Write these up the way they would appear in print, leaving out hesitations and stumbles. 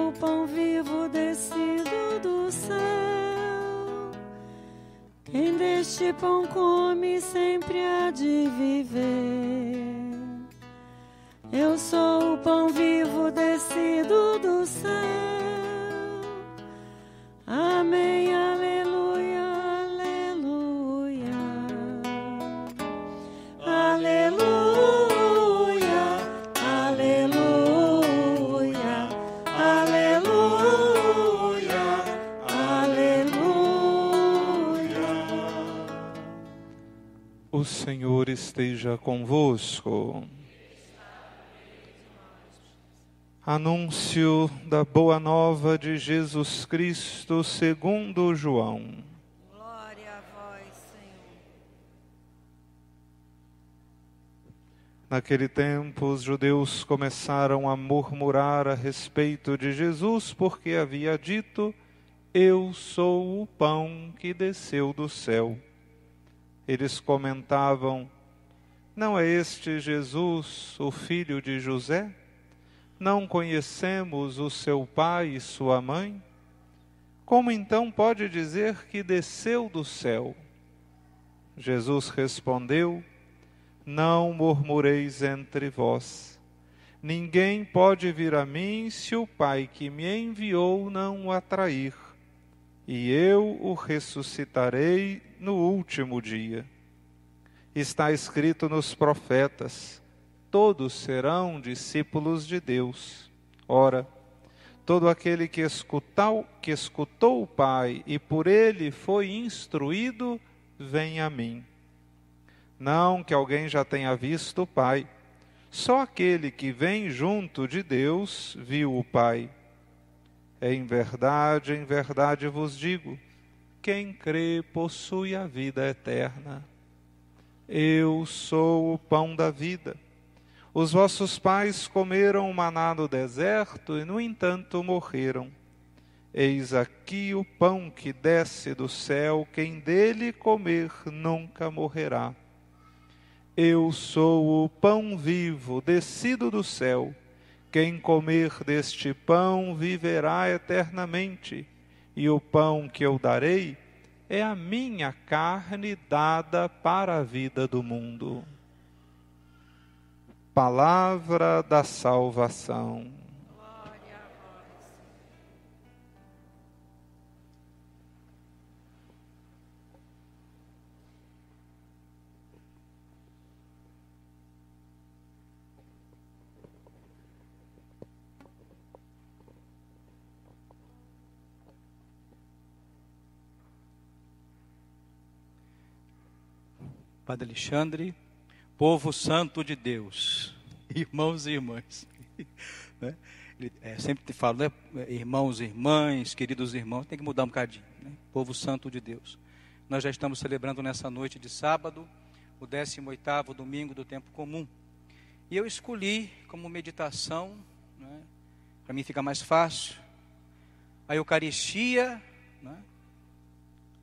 sou o pão vivo descido do céu. Quem deste pão come sempre há de viver. Eu sou o pão vivo descido do céu. Amém, aleluia, aleluia. Aleluia, aleluia, aleluia, aleluia. O Senhor esteja convosco. Anúncio da Boa Nova de Jesus Cristo segundo João. Glória a vós, Senhor. Naquele tempo, os judeus começaram a murmurar a respeito de Jesus, porque havia dito: Eu sou o pão que desceu do céu. Eles comentavam: Não é este Jesus, o filho de José? Não conhecemos o seu pai e sua mãe? Como então pode dizer que desceu do céu? Jesus respondeu: Não murmureis entre vós. Ninguém pode vir a mim se o Pai que me enviou não o atrair, e eu o ressuscitarei no último dia. Está escrito nos profetas: todos serão discípulos de Deus. Ora, todo aquele que escutou o Pai e por ele foi instruído, vem a mim. Não que alguém já tenha visto o Pai, só aquele que vem junto de Deus viu o Pai. Em verdade vos digo, quem crê possui a vida eterna. Eu sou o pão da vida. Os vossos pais comeram o maná no deserto e, no entanto, morreram. Eis aqui o pão que desce do céu, quem dele comer nunca morrerá. Eu sou o pão vivo descido do céu. Quem comer deste pão viverá eternamente, e o pão que eu darei é a minha carne dada para a vida do mundo. Palavra da salvação. Glória a vós. Padre Alexandre, povo santo de Deus, irmãos e irmãs, né? Sempre te falo, né? Irmãos e irmãs, queridos irmãos, tem que mudar um bocadinho, né? Povo santo de Deus. Nós já estamos celebrando nessa noite de sábado, o 18º domingo do tempo comum. E eu escolhi como meditação, né? Para mim fica mais fácil, a Eucaristia, né?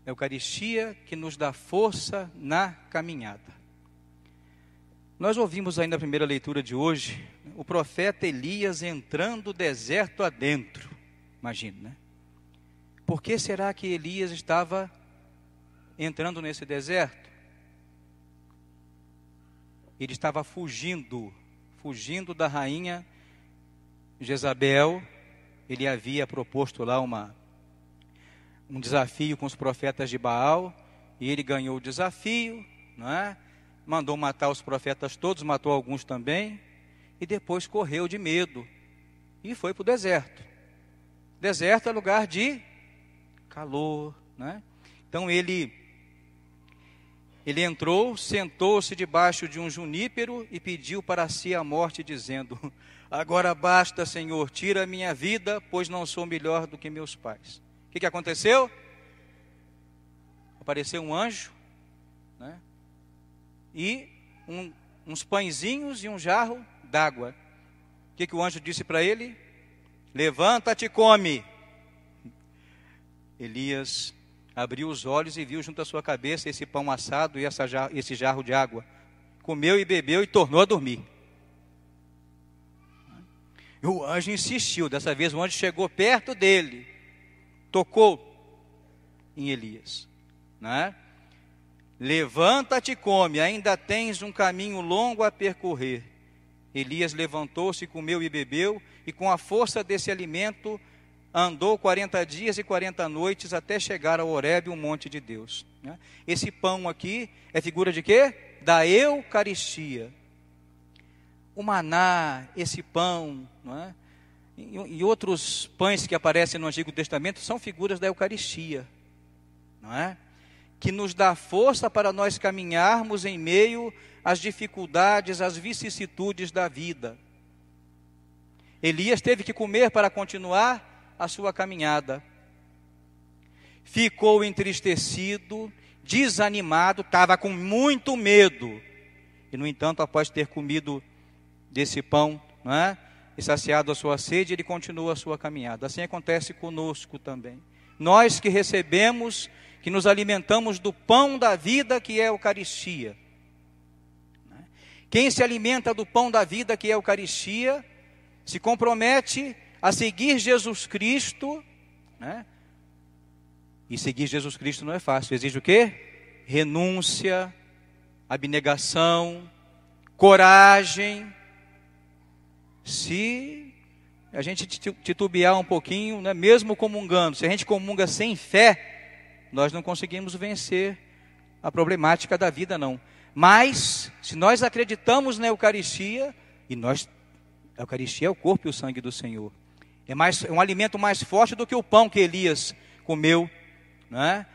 A Eucaristia que nos dá força na caminhada. Nós ouvimos aí na primeira leitura de hoje, o profeta Elias entrando o deserto adentro. Imagina, né? Por que será que Elias estava entrando nesse deserto? Ele estava fugindo da rainha Jezabel. Ele havia proposto lá um desafio com os profetas de Baal, e ele ganhou o desafio, não é? Mandou matar os profetas todos, matou alguns também, e depois correu de medo, e foi para o deserto. Deserto é lugar de calor, né? Então ele entrou, sentou-se debaixo de um junípero e pediu para si a morte, dizendo: agora basta, Senhor, tira a minha vida, pois não sou melhor do que meus pais. O que aconteceu? Apareceu um anjo, né? E uns pãezinhos e um jarro d'água. O que o anjo disse para ele? Levanta-te e come. Elias abriu os olhos e viu junto à sua cabeça esse pão assado e esse jarro de água. Comeu e bebeu e tornou a dormir. E o anjo insistiu, dessa vez o anjo chegou perto dele, tocou em Elias, né? Levanta-te e come, ainda tens um caminho longo a percorrer. Elias levantou-se, comeu e bebeu, e com a força desse alimento andou 40 dias e 40 noites até chegar ao Horebe, o monte de Deus, né? Esse pão aqui é figura de quê? Da Eucaristia. O maná, esse pão, não é? E outros pães que aparecem no Antigo Testamento são figuras da Eucaristia, não é? Que nos dá força para nós caminharmos em meio às dificuldades, às vicissitudes da vida. Elias teve que comer para continuar a sua caminhada. Ficou entristecido, desanimado, estava com muito medo. E, no entanto, após ter comido desse pão, não é? E saciado a sua sede, ele continua a sua caminhada. Assim acontece conosco também. Nós que recebemos, que nos alimentamos do pão da vida, que é a Eucaristia. Quem se alimenta do pão da vida, que é a Eucaristia, se compromete a seguir Jesus Cristo, né? E seguir Jesus Cristo não é fácil. Exige o quê? Renúncia, abnegação, coragem. Se a gente titubear um pouquinho, né, mesmo comungando, se a gente comunga sem fé, nós não conseguimos vencer a problemática da vida, não. Mas, se nós acreditamos na Eucaristia, a Eucaristia é o corpo e o sangue do Senhor. É um alimento mais forte do que o pão que Elias comeu, né,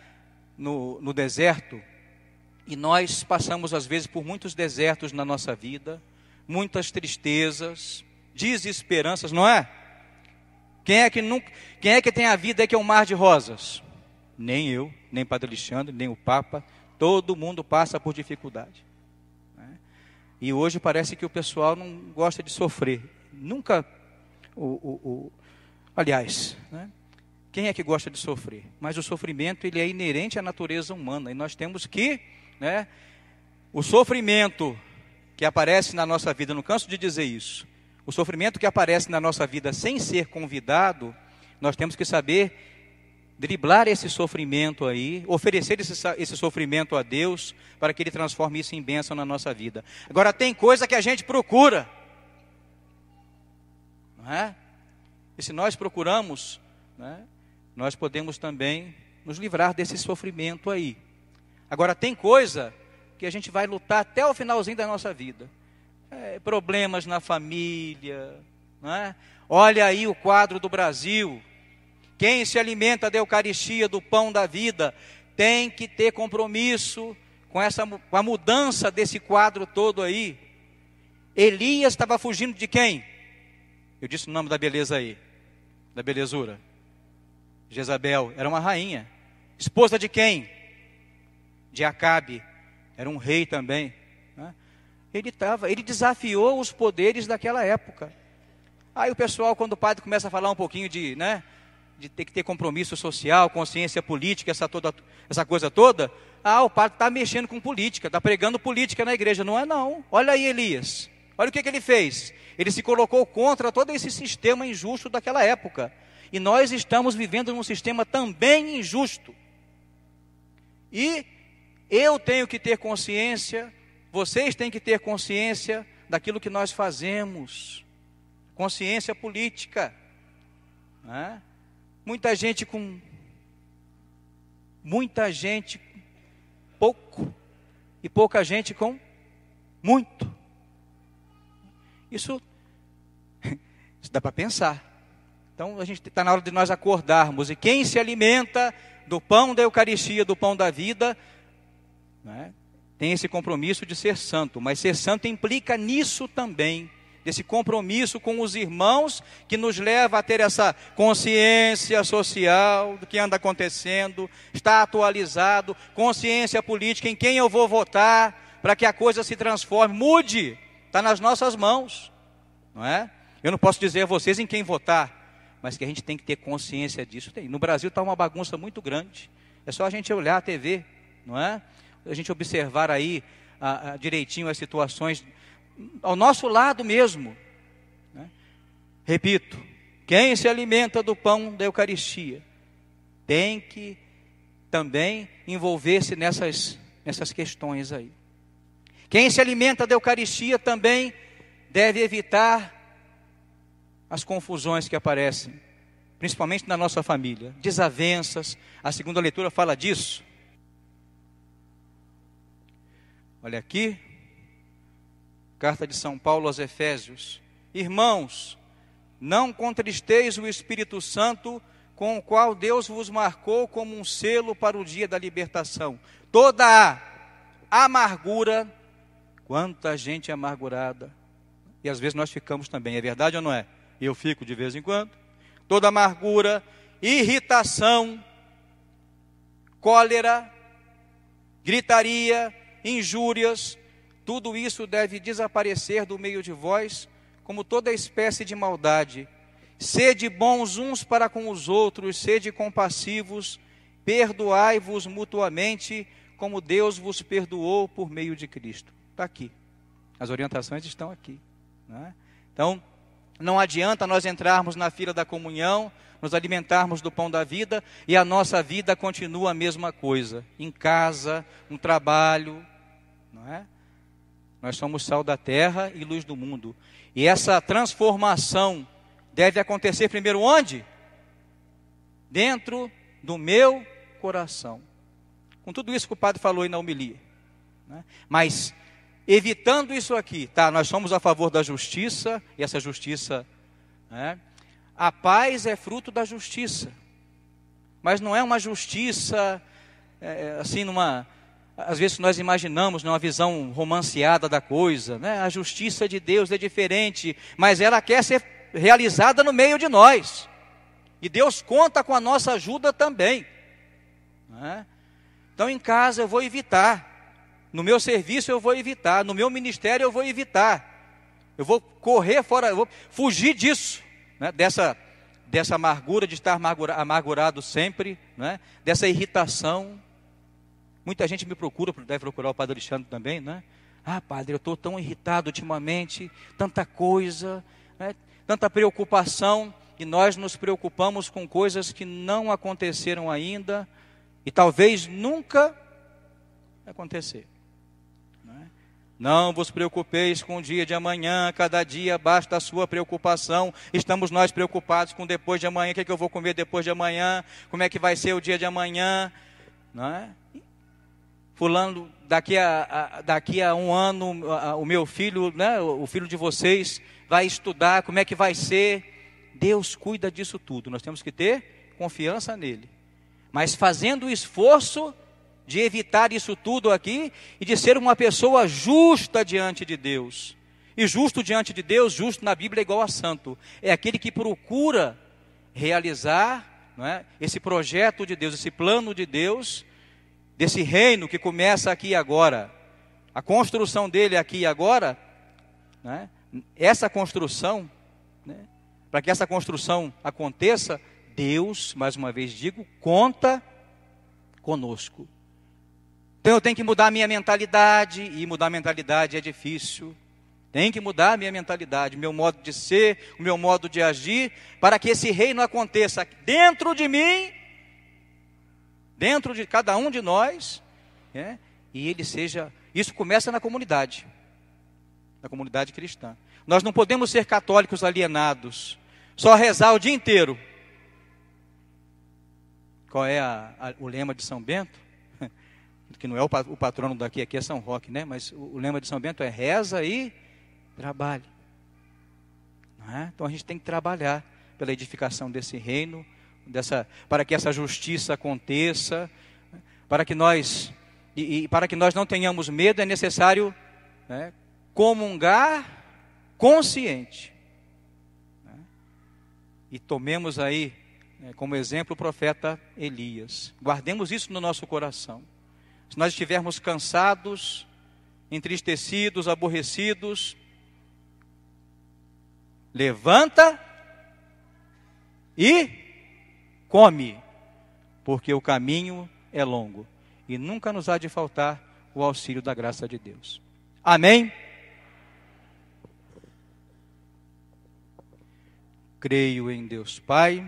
no deserto. E nós passamos, às vezes, por muitos desertos na nossa vida, muitas tristezas, desesperanças, não é? Quem é que tem a vida que é um mar de rosas? Nem eu, nem Padre Alexandre, nem o Papa. Todo mundo passa por dificuldade, né? E hoje parece que o pessoal não gosta de sofrer. Nunca, aliás, né? Quem é que gosta de sofrer? Mas o sofrimento, ele é inerente à natureza humana. E nós temos que, né, o sofrimento que aparece na nossa vida, não canso de dizer isso, o sofrimento que aparece na nossa vida sem ser convidado, nós temos que saber driblar esse sofrimento aí, oferecer esse sofrimento a Deus, para que Ele transforme isso em bênção na nossa vida. Agora, tem coisa que a gente procura, não é? E se nós procuramos, né, nós podemos também nos livrar desse sofrimento aí. Agora, tem coisa que a gente vai lutar até o finalzinho da nossa vida. Problemas na família, não é? Olha aí o quadro do Brasil. Quem se alimenta da Eucaristia, do pão da vida, tem que ter compromisso com a mudança desse quadro todo aí. Elias estava fugindo de quem? Eu disse o nome da beleza aí, da belezura. Jezabel era uma rainha. Esposa de quem? De Acabe. Era um rei também, né? Ele desafiou os poderes daquela época. Aí o pessoal, quando o padre começa a falar um pouquinho de, né, de ter que ter compromisso social, consciência política, essa coisa toda, o padre está mexendo com política, está pregando política na igreja. Não é não. Olha aí Elias, olha o que ele fez. Ele se colocou contra todo esse sistema injusto daquela época. E nós estamos vivendo num sistema também injusto. E eu tenho que ter consciência, vocês têm que ter consciência daquilo que nós fazemos. Consciência política, né? Muita gente pouco e pouca gente com muito. Isso dá para pensar. Então a gente está na hora de nós acordarmos. E quem se alimenta do pão da Eucaristia, do pão da vida, né, tem esse compromisso de ser santo. Mas ser santo implica nisso também, desse compromisso com os irmãos, que nos leva a ter essa consciência social do que anda acontecendo, está atualizado, consciência política, em quem eu vou votar, para que a coisa se transforme, mude, está nas nossas mãos, não é? Eu não posso dizer a vocês em quem votar, mas que a gente tem que ter consciência disso. No Brasil está uma bagunça muito grande, é só a gente olhar a TV, não é? A gente observar aí direitinho as situações ao nosso lado mesmo, né? Repito, quem se alimenta do pão da Eucaristia tem que também envolver-se nessas questões aí. Quem se alimenta da Eucaristia também deve evitar as confusões que aparecem, principalmente na nossa família, desavenças. A segunda leitura fala disso. Olha aqui, carta de São Paulo aos Efésios. Irmãos, não contristeis o Espírito Santo, com o qual Deus vos marcou como um selo para o dia da libertação. Toda a amargura, quanta gente amargurada, e às vezes nós ficamos também, é verdade ou não é? Eu fico de vez em quando. Toda amargura, irritação, cólera, gritaria, injúrias, tudo isso deve desaparecer do meio de vós, como toda espécie de maldade. Sede bons uns para com os outros, sede compassivos, perdoai-vos mutuamente, como Deus vos perdoou por meio de Cristo. Está aqui, as orientações estão aqui, né? Então, não adianta nós entrarmos na fila da comunhão, nos alimentarmos do pão da vida, e a nossa vida continua a mesma coisa, em casa, no trabalho, não é? Nós somos sal da terra e luz do mundo, e essa transformação deve acontecer primeiro onde? Dentro do meu coração. Com tudo isso que o padre falou aí na homilia, né? Mas evitando isso aqui, tá? Nós somos a favor da justiça, e essa justiça, né? A paz é fruto da justiça, mas não é uma justiça, assim, às vezes nós imaginamos numa visão romanceada da coisa, né? A justiça de Deus é diferente, mas ela quer ser realizada no meio de nós, e Deus conta com a nossa ajuda também, né? Então em casa eu vou evitar, no meu serviço eu vou evitar, no meu ministério eu vou evitar, eu vou correr fora, eu vou fugir disso, né? Dessa amargura, de estar amargurado sempre, né? Dessa irritação. Muita gente me procura, deve procurar o padre Alexandre também, né? Ah, padre, eu estou tão irritado ultimamente, tanta coisa, né? Tanta preocupação, e nós nos preocupamos com coisas que não aconteceram ainda, e talvez nunca acontecer. Não vos preocupeis com o dia de amanhã, cada dia basta a sua preocupação. Estamos nós preocupados com depois de amanhã, o que é que eu vou comer depois de amanhã, como é que vai ser o dia de amanhã, não é? Fulano, daqui a um ano, o meu filho, né, o filho de vocês vai estudar, como é que vai ser? Deus cuida disso tudo, nós temos que ter confiança nele, mas fazendo o esforço de evitar isso tudo aqui, e de ser uma pessoa justa diante de Deus. E justo diante de Deus, justo na Bíblia é igual a santo, é aquele que procura realizar, não é, esse projeto de Deus, esse plano de Deus, desse reino que começa aqui e agora, a construção dele aqui e agora, né? Essa construção, né? Para que essa construção aconteça, Deus, mais uma vez digo, conta conosco. Então eu tenho que mudar a minha mentalidade, e mudar a mentalidade é difícil. Tem que mudar a minha mentalidade, o meu modo de ser, o meu modo de agir, para que esse reino aconteça dentro de mim, dentro de cada um de nós, né? E ele seja, isso começa na comunidade cristã. Nós não podemos ser católicos alienados, só rezar o dia inteiro. Qual é o lema de São Bento? Que não é o patrono daqui, aqui é São Roque, né? Mas o lema de São Bento é reza e trabalhe, não é? Então a gente tem que trabalhar pela edificação desse reino, para que essa justiça aconteça, para que nós não tenhamos medo, é necessário, né, comungar consciente, né? E tomemos aí, né, como exemplo o profeta Elias. Guardemos isso no nosso coração. Se nós estivermos cansados, entristecidos, aborrecidos, levanta e come, porque o caminho é longo e nunca nos há de faltar o auxílio da graça de Deus. Amém? Creio em Deus Pai,